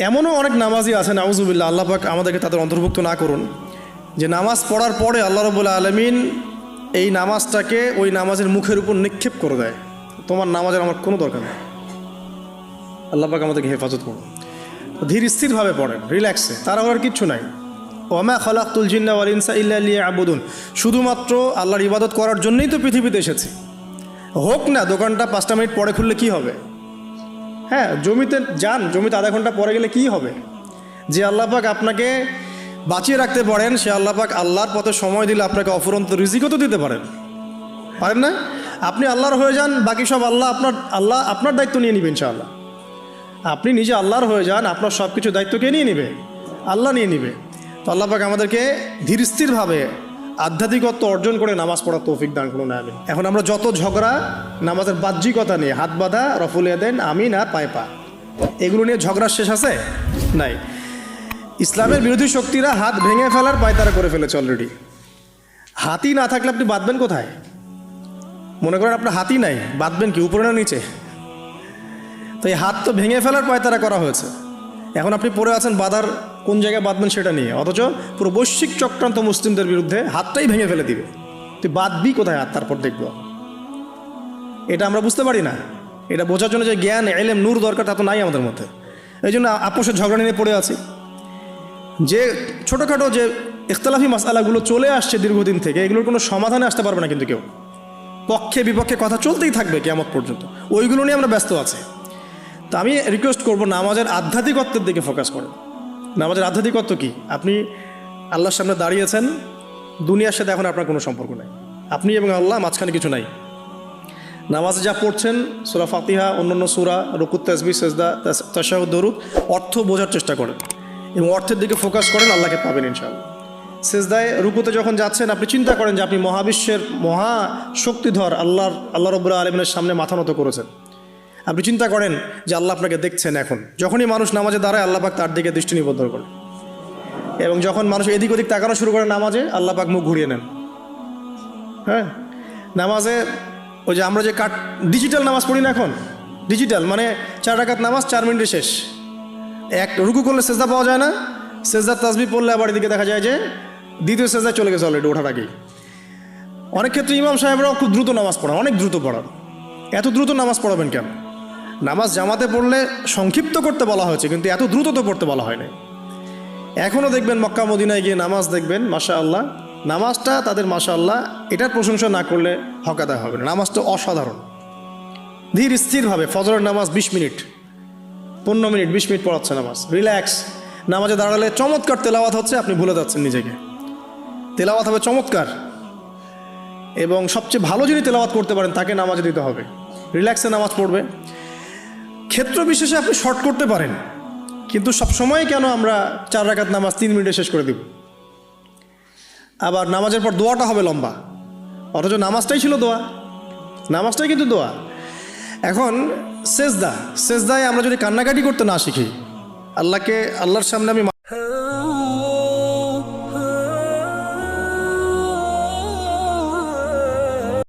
এমনও অনেক নামাজি আছে নাউজুবিল্লাহ, আল্লাহ পাক আমাদেরকে তাদের অন্তর্ভুক্ত না করুন, যে নামাজ পড়ার পরে আল্লাহ রাব্বুল আলামিন এই নামাজটাকে ওই নামাজের মুখের উপর নিক্ষেপ করে দেয়, তোমার নামাজের আমার কোনো দরকার নেই। আল্লাহ পাক আমাদেরকে হেফাজত করুন। ধীর স্থিরভাবে পড়েন, রিল্যাক্সে, তার আর কিচ্ছু নাই। ওয়ামা খালাকতুল জিন্না ওয়াল ইনসা ইল্লা লিয়াবুদুন, শুধুমাত্র আল্লাহর ইবাদত করার জন্যই তো পৃথিবীতে এসেছি। হোক না দোকানটা 5টা মিনিট পরে খুললে কি হবে? হ্যাঁ, জমিতে যান, জমিতে আধা ঘন্টা পরে গেলে কি হবে? যে আল্লাহ পাক আপনাকে বাঁচিয়ে রাখতে পারেন, সে আল্লাহ পাক আল্লাহর পথে সময় দিলে আপনাকে অফুরন্ত রিজিকও তো দিতে পারেন না? আপনি আল্লাহর হয়ে যান, বাকি সব আল্লাহ আপনার দায়িত্ব নিয়ে নেবেন ইনশাআল্লাহ। আপনি নিজে আল্লাহর হয়ে যান, আপনার সব কিছু দায়িত্ব কে নিয়ে নেবে? আল্লাহ নিয়ে নেবে। তো আল্লাহ পাক আমাদেরকে ধীর স্থিরভাবে আধ্যাত্মিকত্ব অর্জন করে নামাজ পড়ার তৌফিক দান করুন, আমিন। এখন আমরা যত ঝগড়া নামাজের বাহ্যিকতা নিয়ে, হাত বাঁধা, রফুল ইয়াদাইন, আমিন আর পায়ে পা, এগুলো নিয়ে ঝগড়ার শেষ আছে? নাই। ইসলামের বিরোধী শক্তিরা হাত ভেঙে ফেলার পায়তারা করে ফেলেছে অলরেডি। হাতই না থাকলে আপনি বাঁধবেন কোথায়? মনে করেন আপনার হাতই নাই, বাঁধবেন কি উপরে না নিচে? তো এই হাত তো ভেঙে ফেলার পায়তারা করা হয়েছে। এখন আপনি পড়ে আছেন বাঁধার কোন জায়গায় বাঁধবেন সেটা নিয়ে, অথচ পুরো বৈশ্বিক চক্রান্ত মুসলিমদের বিরুদ্ধে হাতটাই ভেঙে ফেলে দিবে। তুই বাঁধবি কোথায় হাত? তারপর দেখব। এটা আমরা বুঝতে পারি না। এটা বোঝার জন্য যে জ্ঞান, ইলম, নূর দরকার তা তো নাই আমাদের মধ্যে। এই জন্য আপোষের ঝগড়া নিয়ে পড়ে আছি। যে ছোটোখাটো যে ইখতিলাফি মাসআলাগুলো চলে আসছে দীর্ঘদিন থেকে, এগুলোর কোনো সমাধানে আসতে পারবে না কিন্তু কেউ। পক্ষে বিপক্ষে কথা চলতেই থাকবে কিয়ামত পর্যন্ত, ওইগুলো নিয়ে আমরা ব্যস্ত আছি। তো আমি রিকোয়েস্ট করবো নামাজের আধ্যাত্মিকত্বের দিকে ফোকাস করেন। নামাজের আধ্যাত্মিকত্ব কি? আপনি আল্লাহর সামনে দাঁড়িয়েছেন, দুনিয়ার সাথে এখন আপনার কোনো সম্পর্ক নাই, আপনি এবং আল্লাহ, মাঝখানে কিছু নাই। নামাজে যা পড়ছেন, সূরা ফাতিহা, অন্যান্য সূরা, রুকু, তাসবিহ, সিজদা, তাশাহুদ, দরুদ, অর্থ বোঝার চেষ্টা করেন এবং অর্থের দিকে ফোকাস করেন, আল্লাহকে পাবেন ইনশাআল্লাহ। সিজদায়, রুকুতে যখন যাচ্ছেন, আপনি চিন্তা করেন যে আপনি মহাবিশ্বের মহা শক্তিধর আল্লাহ রাব্বুল আলামিনের সামনে মাথা নত করেছেন। আপনি চিন্তা করেন যে আল্লাহ আপনাকে দেখছেন। এখন যখনই মানুষ নামাজে দাঁড়ায়, আল্লাহ পাক তার দিকে দৃষ্টি নিবদ্ধ করে, এবং যখন মানুষ এদিক ওদিক তাকানো শুরু করে নামাজে, আল্লাহ পাক মুখ ঘুরিয়ে নেন। হ্যাঁ, নামাজে ওই যে আমরা যে ডিজিটাল নামাজ পড়ি না, এখন ডিজিটাল মানে 4 রাকাত নামাজ 4 মিনিটে শেষ। এক রুকু করলে সেজদা পাওয়া যায় না, সেজদার তাসবিহ পড়লে আবার এদিকে দেখা যায় যে দ্বিতীয় সেজদায় চলে গেছে অলরেডি ওঠার আগেই। অনেক ক্ষেত্রে ইমাম সাহেবরাও খুব দ্রুত নামাজ পড়ান, অনেক দ্রুত পড়ান। এত দ্রুত নামাজ পড়াবেন কেন? নামাজ জামাতে পড়লে সংক্ষিপ্ত করতে বলা হয়েছে, কিন্তু এত দ্রুত তো পড়তে বলা হয় নাই। এখনও দেখবেন মক্কা মদিনায় গিয়ে নামাজ দেখবেন, মাশা আল্লাহ, নামাজটা তাদের মাশা আল্লাহ, এটার প্রশংসা না করলে হক আদায় হবে না। নামাজটা অসাধারণ, ধীর স্থিরভাবে। ফজরের নামাজ 20 মিনিট, 15 মিনিট, 20 মিনিট পড়াচ্ছে নামাজ, রিল্যাক্স। নামাজে দাঁড়ালে চমৎকার তেলাওয়াত হচ্ছে, আপনি ভুলে যাচ্ছেন নিজেকে। তেলাওয়াত হবে চমৎকার, এবং সবচেয়ে ভালো যিনি তেলাওয়াত করতে পারেন তাকে নামাজে দিতে হবে। রিল্যাক্সে নামাজ পড়বে। ক্ষেত্র বিশেষে আপনি শর্ট করতে পারেন, কিন্তু সবসময় কেন আমরা 4 রাকাত নামাজ 3 মিনিটে শেষ করে দেব? আবার নামাজের পর দোয়াটা হবে লম্বা, অথচ নামাজটাই ছিল দোয়া, নামাজটাই কিন্তু দোয়া। এখন সেজদায় আমরা যদি কান্নাকাটি করতে না শিখি, আল্লাহর সামনে আমি